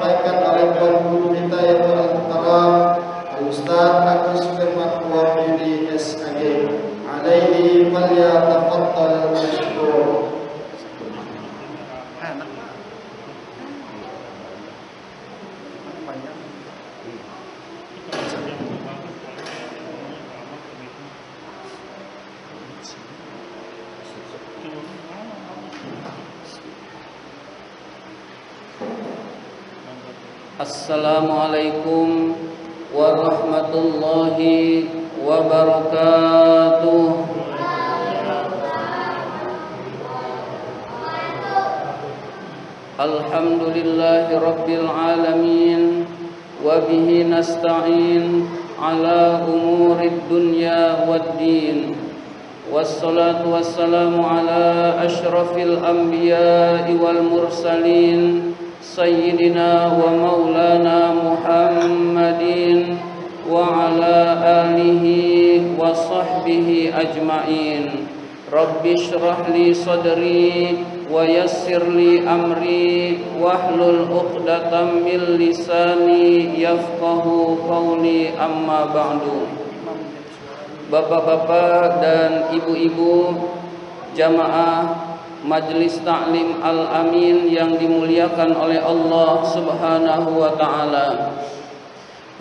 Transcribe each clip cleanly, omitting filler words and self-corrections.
disampaikan oleh Tuan Guru kita yaitu Al-Muhtaram Al-Ustaz Agus Firman Wahyudi SAG. Alaihi falyatafaddal mashkur. Assalamualaikum warahmatullahi wabarakatuh. Alhamdulillahi rabbil alamin wa bihi nasta'in ala umurid dunya waddin. Wassalatu wassalamu ala asyrafil anbiya'i wal mursalin Sayyidina wa maulana Muhammadin wa ala alihi wa sahbihi ajma'in. Rabbi shrah li sadri wa yassir li amri wahlul 'uqdatam min lisani yafqahu qawli, amma ba'du. Bapak-bapak dan ibu-ibu jamaah Majelis Ta'lim Al-Amin yang dimuliakan oleh Allah Subhanahu wa ta'ala,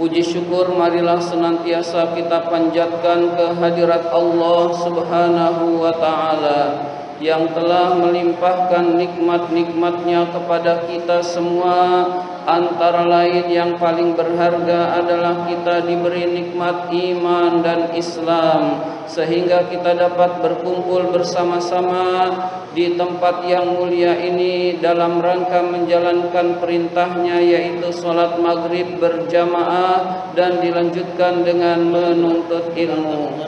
puji syukur marilah senantiasa kita panjatkan kehadirat Allah Subhanahu wa ta'ala yang telah melimpahkan nikmat-nikmatnya kepada kita semua. Antara lain yang paling berharga adalah kita diberi nikmat iman dan Islam, sehingga kita dapat berkumpul bersama-sama di tempat yang mulia ini dalam rangka menjalankan perintahnya, yaitu sholat maghrib berjamaah dan dilanjutkan dengan menuntut ilmu.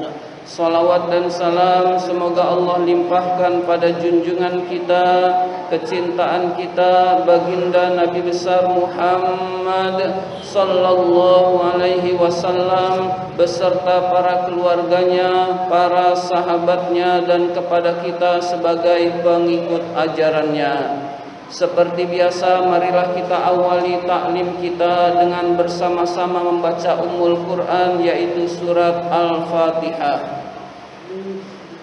Salawat dan salam semoga Allah limpahkan pada junjungan kita, kecintaan kita, baginda Nabi besar Muhammad sallallahu alaihi wasallam beserta para keluarganya, para sahabatnya, dan kepada kita sebagai pengikut ajarannya. Seperti biasa, marilah kita awali taklim kita dengan bersama-sama membaca Ummul Quran, yaitu surat Al-Fatihah.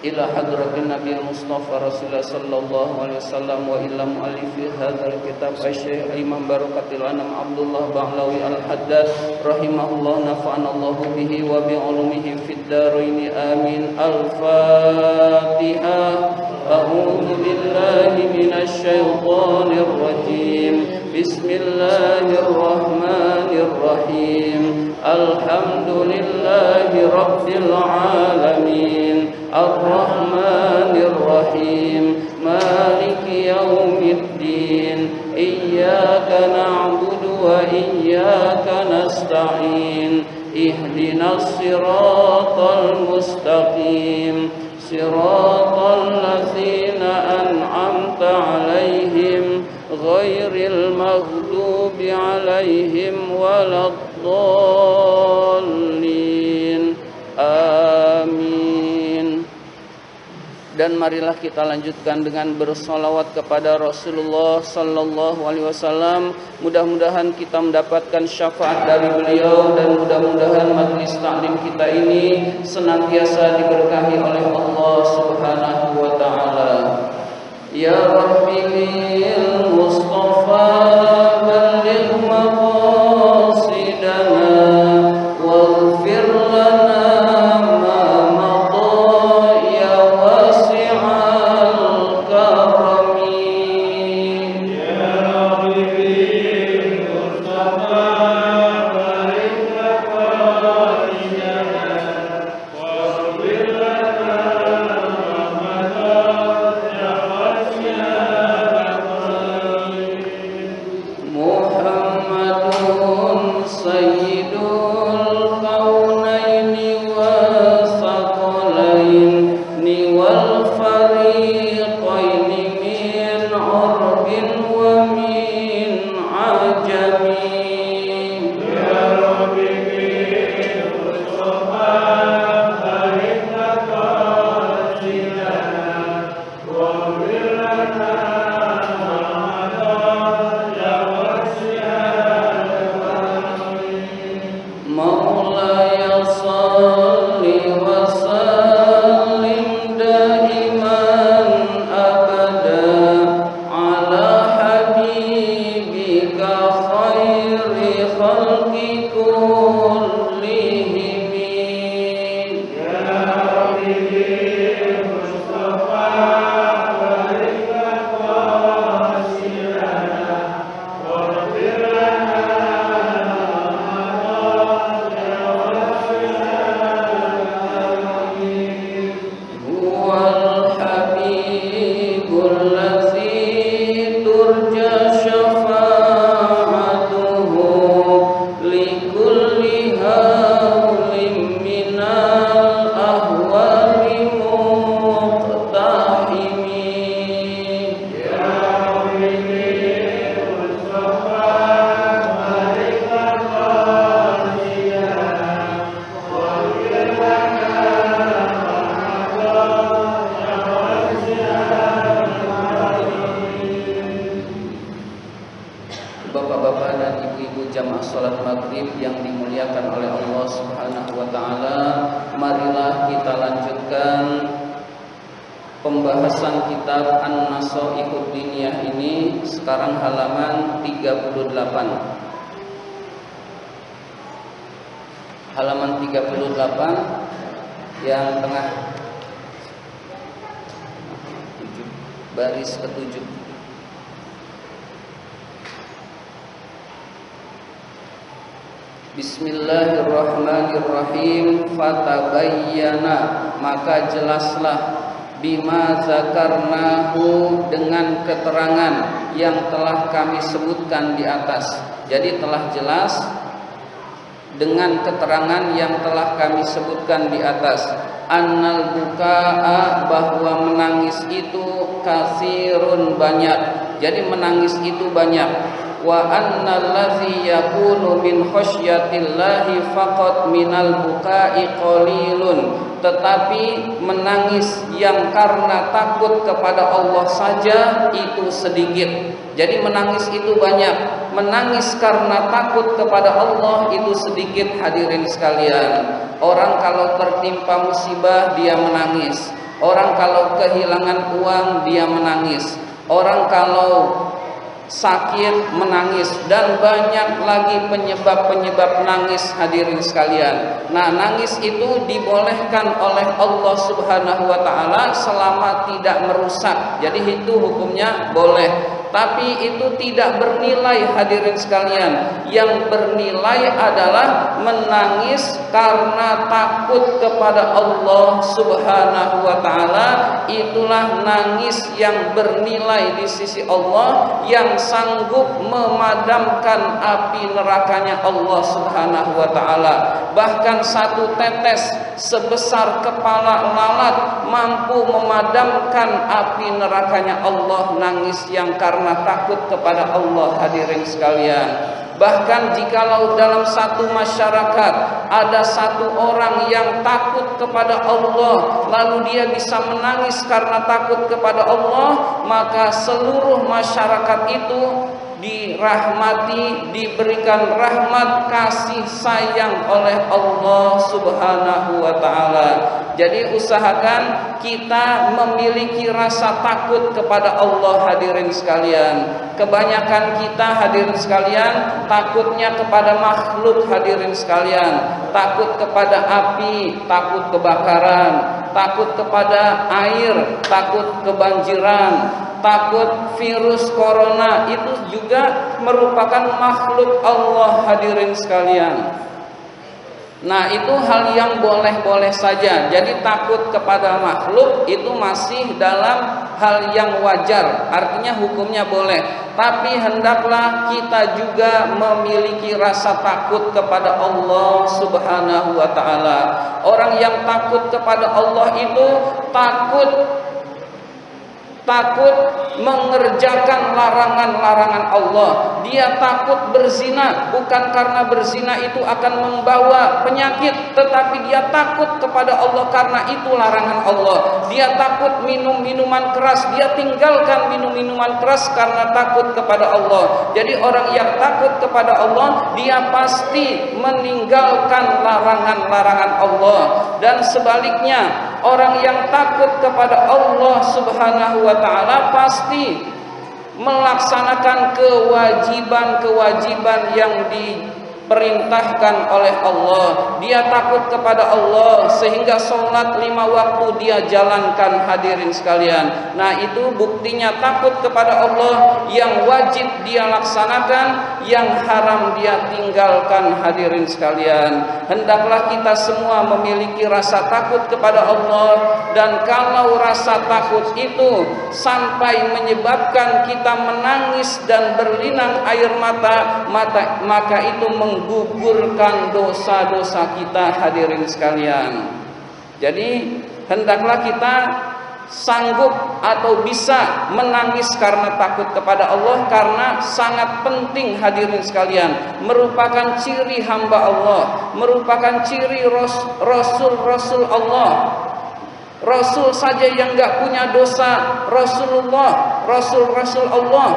Ila hadratin Nabi Mustafa Rasulullah sallallahu alaihi wasallam wa ila muallifi hadzal kitab Syekh Imam Barakatil Anam Abdullah Ba'lawi Al-Haddad rahimahullah, nafa'anallahu bihi wa bi ulumihi fid dharain amin. Al-Fatihah. A'udzu billahi minasy syaithanir rajim. Bismillahirrahmanirrahim. Alhamdulillahi rabbil alamin. Ar-Rahmanir Rahim. Maliki yaumiddin. Iyyaka na'budu wa iyyaka nasta'in. Ihdinas siratal mustaqim. Siratal ladzina an'amta 'alaihim ghairil maghdubi 'alaihim waladdallin. Amin. Dan marilah kita lanjutkan dengan bersolawat kepada Rasulullah sallallahu alaihi wasallam. Mudah-mudahan kita mendapatkan syafaat dari beliau, dan mudah-mudahan majelis taklim kita ini senantiasa diberkahi oleh Allah Subhanahu wa taala. Ya Rabbi bil Mustafa balligh maqasidana waghfir lana dan ibu-ibu jamaah salat maghrib yang dimuliakan oleh Allah Subhanahu wa taala, marilah kita lanjutkan pembahasan kitab An-Nasaihud Diniyah ini. Sekarang halaman 38. Halaman 38 yang tengah baris ke-7. Bismillahirrahmanirrahim. Fatabayyana, maka jelaslah, bima zakarnahu, dengan keterangan yang telah kami sebutkan di atas. Jadi telah jelas dengan keterangan yang telah kami sebutkan di atas. Annal bukaa, bahwa menangis itu kasirun, banyak. Jadi menangis itu banyak. Wa annal ladzi yakunu min khasyatillahi faqat minal bukai qalilun, tetapi menangis yang karena takut kepada Allah saja itu sedikit. Jadi menangis itu banyak, menangis karena takut kepada Allah itu sedikit. Hadirin sekalian, orang kalau tertimpa musibah dia menangis, orang kalau kehilangan uang dia menangis, orang kalau sakit menangis, dan banyak lagi penyebab-penyebab nangis. Hadirin sekalian, nah nangis itu dibolehkan oleh Allah Subhanahu wa taala selama tidak merusak. Jadi itu hukumnya boleh, tapi itu tidak bernilai. Hadirin sekalian, yang bernilai adalah menangis karena takut kepada Allah Subhanahu wa taala. Itulah nangis yang bernilai di sisi Allah, yang sanggup memadamkan api nerakanya Allah Subhanahu wa taala. Bahkan satu tetes sebesar kepala lalat mampu memadamkan api nerakanya Allah, nangis yang karena takut kepada Allah. Hadirin sekalian, bahkan jikalau dalam satu masyarakat ada satu orang yang takut kepada Allah, lalu dia bisa menangis karena takut kepada Allah, maka seluruh masyarakat itu dirahmati, diberikan rahmat kasih sayang oleh Allah Subhanahu wa taala. Jadi usahakan kita memiliki rasa takut kepada Allah. Hadirin sekalian, kebanyakan kita, hadirin sekalian, takutnya kepada makhluk. Hadirin sekalian, takut kepada api, takut kebakaran, takut kepada air, takut kebanjiran, takut virus corona. Itu juga merupakan makhluk Allah. Hadirin sekalian, nah itu hal yang boleh-boleh saja. Jadi takut kepada makhluk itu masih dalam hal yang wajar, artinya hukumnya boleh. Tapi hendaklah kita juga memiliki rasa takut kepada Allah Subhanahu wa taala. Orang yang takut kepada Allah itu takut mengerjakan larangan-larangan Allah. Dia takut berzina, bukan karena berzina itu akan membawa penyakit, tetapi dia takut kepada Allah karena itu larangan Allah. Dia takut minum minuman keras, dia tinggalkan minum minuman keras karena takut kepada Allah. Jadi orang yang takut kepada Allah, dia pasti meninggalkan larangan-larangan Allah. Dan sebaliknya, orang yang takut kepada Allah Subhanahu wa taala pasti melaksanakan kewajiban-kewajiban yang diperintahkan oleh Allah. Dia takut kepada Allah sehingga sholat 5 waktu dia jalankan. Hadirin sekalian, nah itu buktinya takut kepada Allah. Yang wajib dia laksanakan, yang haram dia tinggalkan. Hadirin sekalian, hendaklah kita semua memiliki rasa takut kepada Allah. Dan kalau rasa takut itu sampai menyebabkan kita menangis dan berlinang air mata, maka itu menggugurkan dosa-dosa kita. Hadirin sekalian, jadi hendaklah kita sanggup atau bisa menangis karena takut kepada Allah, karena sangat penting. Hadirin sekalian, merupakan ciri hamba Allah, merupakan ciri Rasul Allah. Rasul saja yang gak punya dosa, Rasulullah, Rasul Allah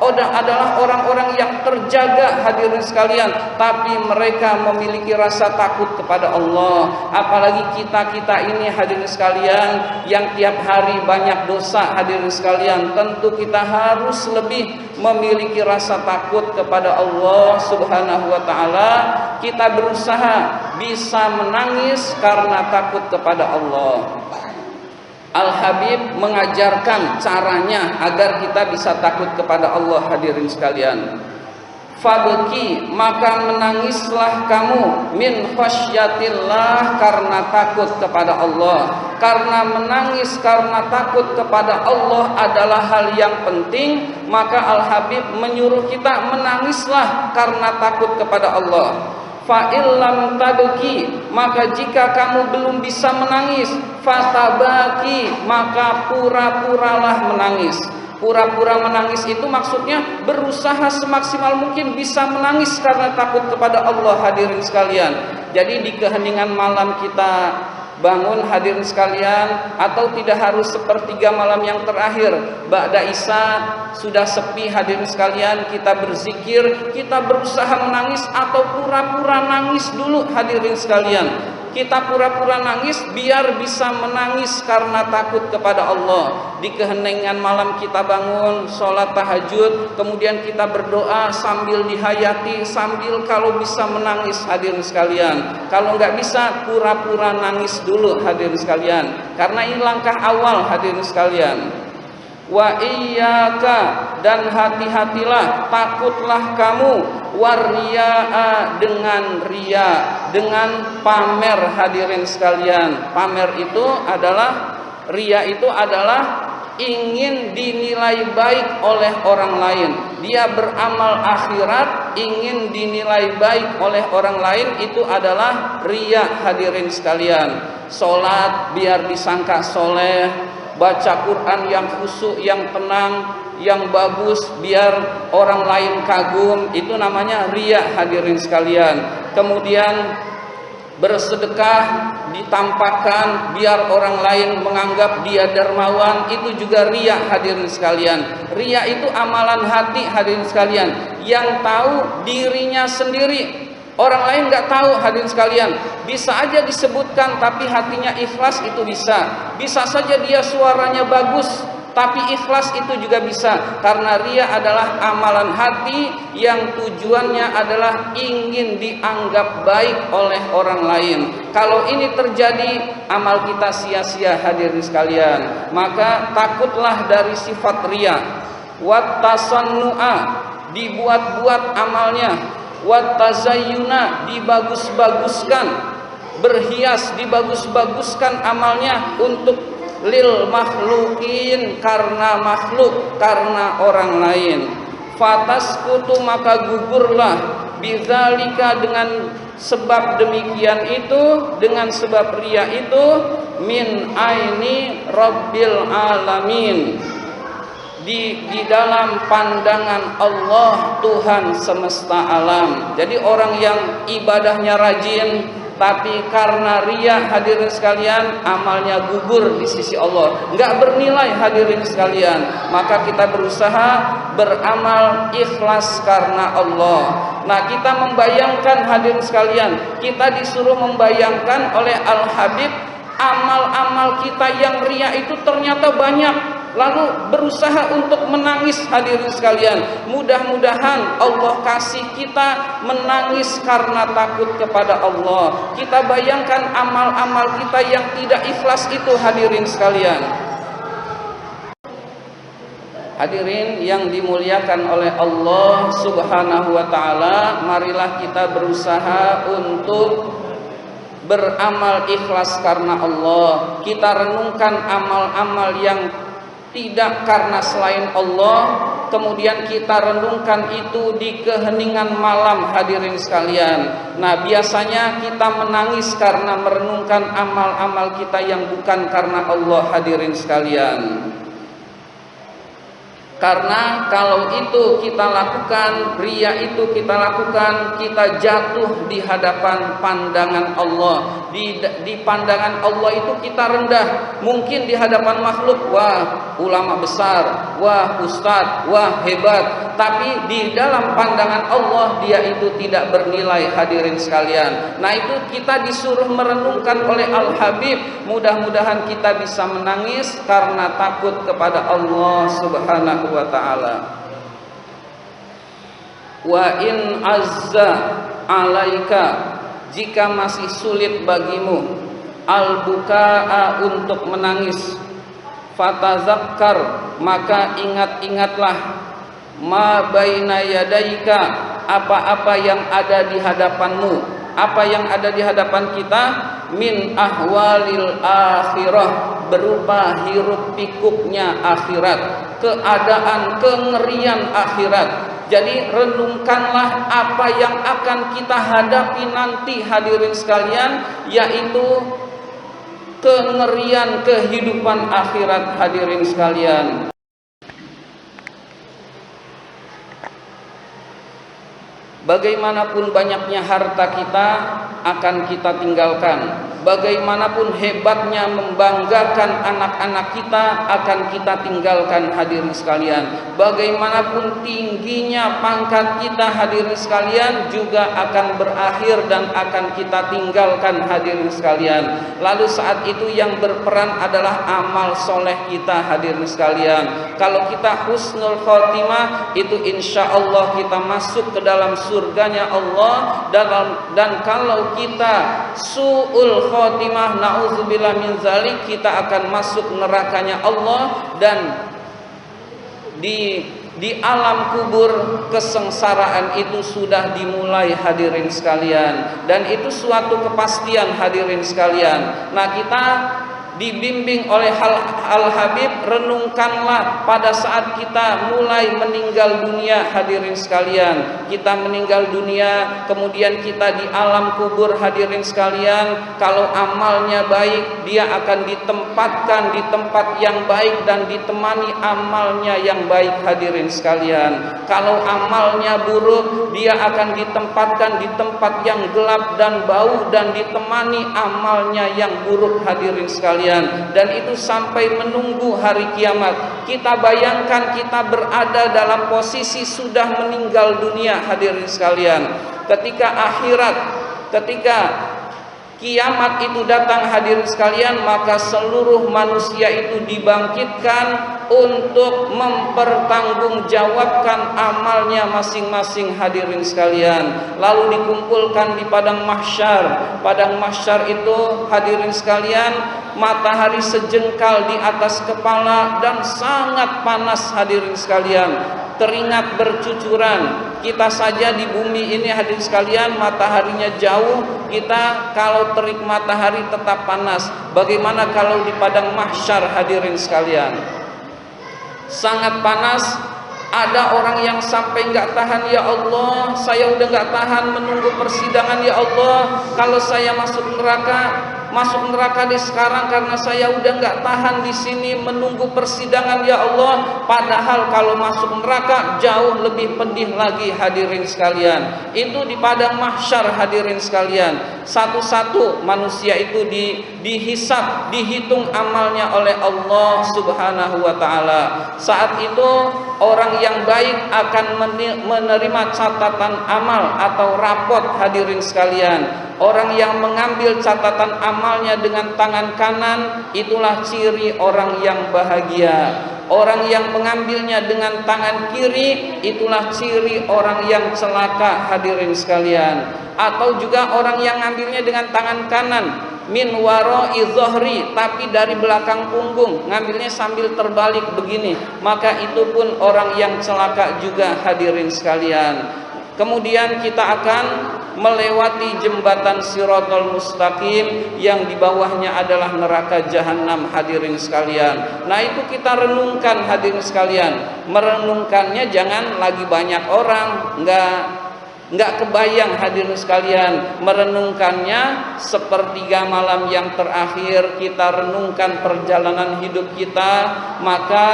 adalah orang-orang yang terjaga hadirin sekalian, tapi mereka memiliki rasa takut kepada Allah. Apalagi kita ini hadirin sekalian yang tiap hari banyak dosa hadirin sekalian, tentu kita harus lebih memiliki rasa takut kepada Allah Subhanahu wa taala. Kita berusaha bisa menangis karena takut kepada Allah. Al-Habib mengajarkan caranya agar kita bisa takut kepada Allah hadirin sekalian. Fabki, maka menangislah kamu min khasyatillah, karena takut kepada Allah. Karena menangis karena takut kepada Allah adalah hal yang penting, maka Al-Habib menyuruh kita menangislah karena takut kepada Allah. Fa illam tabki, maka jika kamu belum bisa menangis, fatabaki, maka pura-puralah menangis. Pura-pura menangis itu maksudnya berusaha semaksimal mungkin bisa menangis karena takut kepada Allah hadirin sekalian. Jadi di keheningan malam kita bangun hadirin sekalian, atau tidak harus sepertiga malam yang terakhir, ba'da isya sudah sepi hadirin sekalian, kita berzikir, kita berusaha menangis atau pura-pura nangis dulu hadirin sekalian. Kita pura-pura nangis biar bisa menangis karena takut kepada Allah. Di keheningan malam kita bangun, sholat tahajud, kemudian kita berdoa sambil dihayati, sambil kalau bisa menangis hadirin sekalian. Kalau nggak bisa, pura-pura nangis dulu hadirin sekalian. Karena ini langkah awal hadirin sekalian. Wa iyyaka, dan hati-hatilah, takutlah kamu, wariya'a, dengan riya, dengan pamer hadirin sekalian. Pamer itu adalah, riya itu adalah ingin dinilai baik oleh orang lain. Dia beramal akhirat ingin dinilai baik oleh orang lain, itu adalah riya hadirin sekalian. Salat biar disangka soleh, baca Quran yang khusyuk, yang tenang, yang bagus, biar orang lain kagum, itu namanya riya hadirin sekalian. Kemudian bersedekah ditampakkan biar orang lain menganggap dia dermawan, itu juga riya hadirin sekalian. Riya itu amalan hati hadirin sekalian, yang tahu dirinya sendiri. Orang lain nggak tahu hadirin sekalian. Bisa aja disebutkan tapi hatinya ikhlas, itu bisa. Bisa saja dia suaranya bagus tapi ikhlas, itu juga bisa. Karena riya adalah amalan hati yang tujuannya adalah ingin dianggap baik oleh orang lain. Kalau ini terjadi, amal kita sia-sia hadirin sekalian. Maka takutlah dari sifat riya. Wat tasannu'a, dibuat-buat amalnya. Wat tazayyuna, dibagus-baguskan, berhias, dibagus-baguskan amalnya untuk lil makhlukin, karena makhluk, karena orang lain. Fataskutu, maka gugurlah, bidzalika, dengan sebab demikian itu, dengan sebab riya itu, min aini rabbil alamin, di dalam pandangan Allah Tuhan semesta alam. Jadi orang yang ibadahnya rajin tapi karena riya hadirin sekalian, amalnya gugur di sisi Allah, enggak bernilai hadirin sekalian. Maka kita berusaha beramal ikhlas karena Allah. Nah, kita membayangkan hadirin sekalian, kita disuruh membayangkan oleh Al-Habib amal-amal kita yang riya itu ternyata banyak. Lalu berusaha untuk menangis hadirin sekalian. Mudah-mudahan Allah kasih kita menangis karena takut kepada Allah. Kita bayangkan amal-amal kita yang tidak ikhlas itu hadirin sekalian. Hadirin yang dimuliakan oleh Allah Subhanahu wa taala, marilah kita berusaha untuk beramal ikhlas karena Allah. Kita renungkan amal-amal yang tidak karena selain Allah, kemudian kita renungkan itu di keheningan malam hadirin sekalian. Nah, biasanya kita menangis karena merenungkan amal-amal kita yang bukan karena Allah hadirin sekalian. Karena kalau itu kita lakukan, riya itu kita lakukan, kita jatuh di hadapan pandangan Allah. Di pandangan Allah itu kita rendah. Mungkin di hadapan makhluk, wah, ulama besar, wah ustadz, wah hebat, tapi di dalam pandangan Allah dia itu tidak bernilai, hadirin sekalian. Nah itu kita disuruh merenungkan oleh Al-Habib. Mudah-mudahan kita bisa menangis karena takut kepada Allah Subhanahu wa ta'ala. Wa in azza alaika, jika masih sulit bagimu al-bukaa, untuk menangis, fatazakkar, maka ingat-ingatlah ma baina yadaika, apa-apa yang ada di hadapanmu, apa yang ada di hadapan kita, min ahwalil akhirah, berupa hiruk pikuknya akhirat, keadaan kengerian akhirat. Jadi renungkanlah apa yang akan kita hadapi nanti, hadirin sekalian, yaitu kengerian kehidupan akhirat, hadirin sekalian. Bagaimanapun banyaknya harta kita akan kita tinggalkan. Bagaimanapun hebatnya membanggakan anak-anak kita akan kita tinggalkan, hadirin sekalian. Bagaimanapun tingginya pangkat kita, hadirin sekalian, juga akan berakhir dan akan kita tinggalkan, hadirin sekalian. Lalu saat itu yang berperan adalah amal soleh kita, hadirin sekalian. Kalau kita husnul khotimah, itu insya Allah kita masuk ke dalam surganya Allah. Dan kalau kita su'ul khotimah, na'udzubillah min zalik, kita akan masuk nerakanya Allah. Dan di alam kubur kesengsaraan itu sudah dimulai, hadirin sekalian, dan itu suatu kepastian, hadirin sekalian. Nah kita dibimbing oleh Al-Habib, renungkanlah pada saat kita mulai meninggal dunia, hadirin sekalian. Kita meninggal dunia, kemudian kita di alam kubur, hadirin sekalian. Kalau amalnya baik, dia akan ditempatkan di tempat yang baik dan ditemani amalnya yang baik, hadirin sekalian. Kalau amalnya buruk, dia akan ditempatkan di tempat yang gelap dan bau dan ditemani amalnya yang buruk, hadirin sekalian. Dan itu sampai menunggu hari kiamat. Kita bayangkan kita berada dalam posisi sudah meninggal dunia, hadirin sekalian. Ketika akhirat, ketika kiamat itu datang, hadirin sekalian, maka seluruh manusia itu dibangkitkan untuk mempertanggungjawabkan amalnya masing-masing, hadirin sekalian. Lalu dikumpulkan di padang mahsyar. Padang mahsyar itu, hadirin sekalian, matahari sejengkal di atas kepala dan sangat panas, hadirin sekalian. Keringat bercucuran. Kita saja di bumi ini, hadirin sekalian, mataharinya jauh, kita kalau terik matahari tetap panas. Bagaimana kalau di padang mahsyar, hadirin sekalian? Sangat panas. Ada orang yang sampai nggak tahan, ya Allah, saya udah nggak tahan menunggu persidangan, ya Allah. Kalau saya masuk neraka di sekarang karena saya udah nggak tahan di sini menunggu persidangan, ya Allah. Padahal kalau masuk neraka jauh lebih pedih lagi, hadirin sekalian. Itu di padang mahsyar, hadirin sekalian. Satu-satu manusia itu dihisab, dihitung amalnya oleh Allah Subhanahu wa ta'ala. Saat itu orang yang baik akan menerima catatan amal atau rapot, hadirin sekalian. Orang yang mengambil catatan amalnya dengan tangan kanan, itulah ciri orang yang bahagia. Orang yang mengambilnya dengan tangan kiri, itulah ciri orang yang celaka, hadirin sekalian. Atau juga orang yang ngambilnya dengan tangan kanan, min wara'i dhahri, tapi dari belakang punggung, ngambilnya sambil terbalik begini, maka itu pun orang yang celaka juga, hadirin sekalian. Kemudian kita akan melewati jembatan Shiratal Mustaqim yang di bawahnya adalah neraka Jahanam, hadirin sekalian. Nah itu kita renungkan, hadirin sekalian. Merenungkannya jangan lagi banyak orang, nggak kebayang, hadirin sekalian. Merenungkannya sepertiga malam yang terakhir kita renungkan perjalanan hidup kita, maka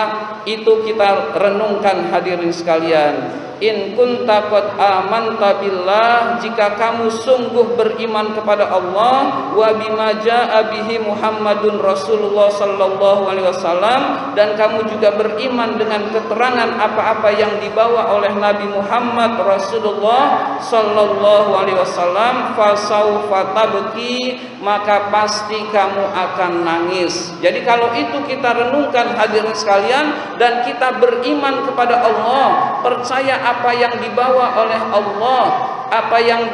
itu kita renungkan, hadirin sekalian. In kunta qad amanta billah, jika kamu sungguh beriman kepada Allah, wa bima jaa bihi Muhammadun Rasulullah sallallahu alaihi wasallam, dan kamu juga beriman dengan keterangan apa-apa yang dibawa oleh Nabi Muhammad Rasulullah sallallahu alaihi wasallam, fasaufa tabki, maka pasti kamu akan nangis. Jadi kalau itu kita renungkan hadirin sekalian, dan kita beriman kepada Allah, percaya apa yang dibawa oleh Allah, apa yang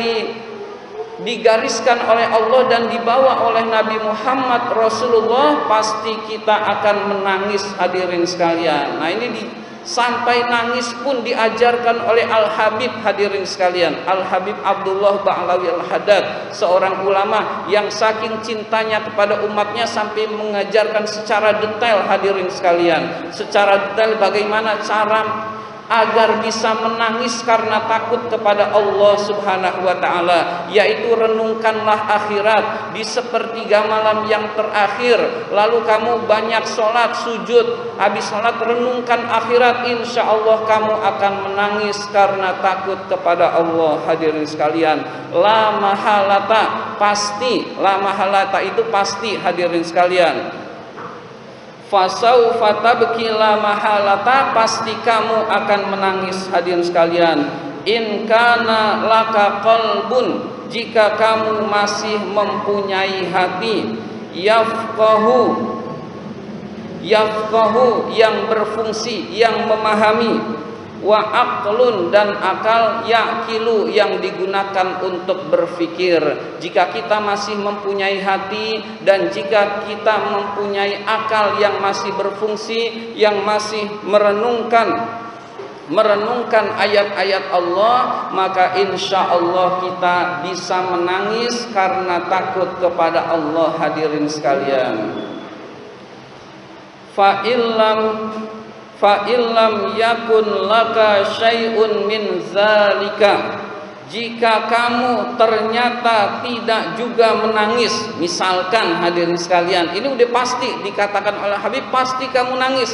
digariskan oleh Allah dan dibawa oleh Nabi Muhammad Rasulullah, pasti kita akan menangis hadirin sekalian. Nah ini sampai nangis pun diajarkan oleh Al-Habib hadirin sekalian, Al-Habib Abdullah Ba'lawi Al-Haddad, seorang ulama yang saking cintanya kepada umatnya sampai mengajarkan secara detail hadirin sekalian, secara detail bagaimana cara agar bisa menangis karena takut kepada Allah Subhanahu wa taala, yaitu renungkanlah akhirat di sepertiga malam yang terakhir, lalu kamu banyak sholat sujud, habis sholat renungkan akhirat, insya Allah kamu akan menangis karena takut kepada Allah. Hadirin sekalian, la mahalata, pasti, la mahalata itu pasti hadirin sekalian. Fasaufa tabki la mahalata, pasti kamu akan menangis hadirin sekalian. In kana laka qalbun, jika kamu masih mempunyai hati, yafqahu yang berfungsi, yang memahami, wa aqlun dan akal, yaqilu yang digunakan untuk berpikir. Jika kita masih mempunyai hati dan jika kita mempunyai akal yang masih berfungsi, yang masih merenungkan ayat-ayat Allah, maka insya Allah kita bisa menangis karena takut kepada Allah. Hadirin sekalian, fa illam yakun laka syai'un min zalika, jika kamu ternyata tidak juga menangis, misalkan hadirin sekalian, ini udah pasti dikatakan oleh Habib, pasti kamu nangis.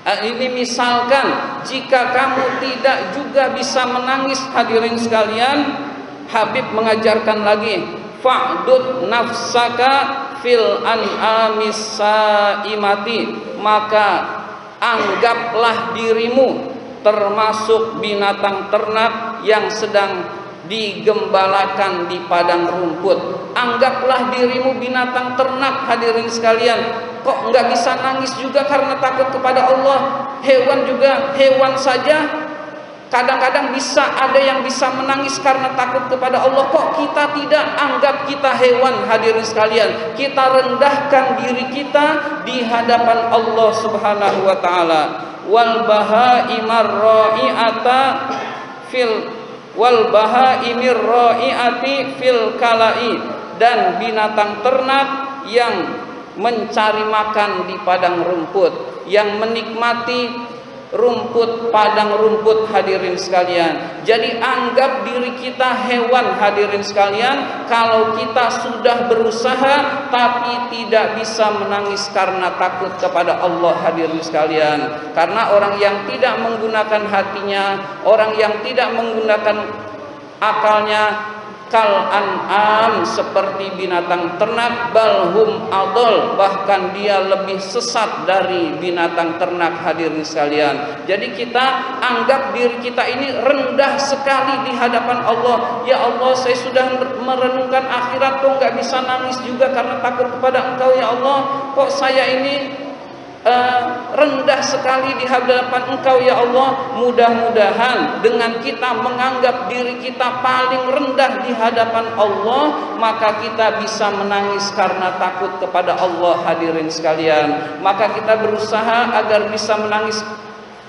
Ini misalkan jika kamu tidak juga bisa menangis hadirin sekalian, Habib mengajarkan lagi, fa'dud nafsaka fil an'amis saimati, maka anggaplah dirimu termasuk binatang ternak yang sedang digembalakan di padang rumput. Anggaplah dirimu binatang ternak hadirin sekalian. Kok nggak bisa nangis juga karena takut kepada Allah? Hewan juga, hewan saja kadang-kadang bisa ada yang bisa menangis karena takut kepada Allah. Kok kita tidak? Anggap kita hewan hadirin sekalian. Kita rendahkan diri kita di hadapan Allah Subhanahu wa taala. Wal bahaimar ra'iata wal bahaimir ra'iati fil kalai, dan binatang ternak yang mencari makan di padang rumput, yang menikmati rumput, padang rumput hadirin sekalian. Jadi anggap diri kita hewan hadirin sekalian. Kalau kita sudah berusaha tapi tidak bisa menangis karena takut kepada Allah hadirin sekalian. Karena orang yang tidak menggunakan hatinya, orang yang tidak menggunakan akalnya, kal an'am, seperti binatang ternak, balhum adol, bahkan dia lebih sesat dari binatang ternak hadirin sekalian. Jadi kita anggap diri kita ini rendah sekali di hadapan Allah. Ya Allah, saya sudah merenungkan akhirat, kok nggak bisa nangis juga karena takut kepada Engkau ya Allah. Kok saya ini rendah sekali di hadapan Engkau ya Allah. Mudah-mudahan dengan kita menganggap diri kita paling rendah di hadapan Allah, maka kita bisa menangis karena takut kepada Allah hadirin sekalian. Maka kita berusaha agar bisa menangis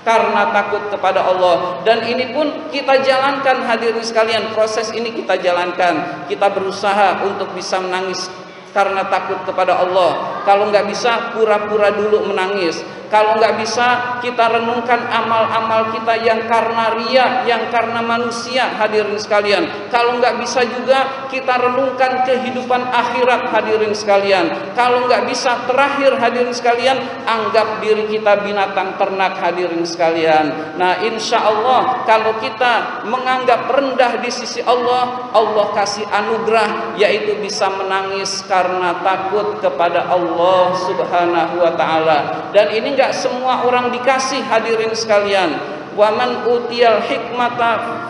karena takut kepada Allah. Dan ini pun kita jalankan hadirin sekalian, proses ini kita jalankan. Kita berusaha untuk bisa menangis karena takut kepada Allah. Kalau nggak bisa, pura-pura dulu menangis. Kalau nggak bisa, kita renungkan amal-amal kita yang karena ria, yang karena manusia, hadirin sekalian. Kalau nggak bisa juga, kita renungkan kehidupan akhirat, hadirin sekalian. Kalau nggak bisa, terakhir hadirin sekalian, anggap diri kita binatang ternak, hadirin sekalian. Nah, insya Allah kalau kita menganggap rendah di sisi Allah, Allah kasih anugerah, yaitu bisa menangis karena takut kepada Allah Subhanahu wa ta'ala. Dan ini enggak semua orang dikasih, hadirin sekalian. Wa man utiyal hikmata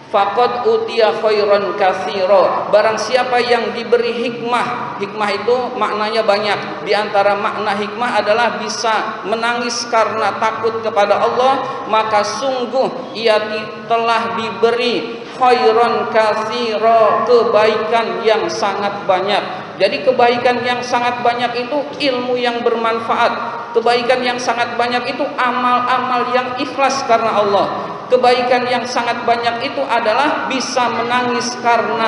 faqad utiya khairan katsira. Barang siapa yang diberi hikmah, hikmah itu maknanya banyak. Di antara makna hikmah adalah bisa menangis karena takut kepada Allah, maka sungguh ia telah diberi khairan katsira, kebaikan yang sangat banyak. Jadi kebaikan yang sangat banyak itu ilmu yang bermanfaat. Kebaikan yang sangat banyak itu amal-amal yang ikhlas karena Allah. Kebaikan yang sangat banyak itu adalah bisa menangis karena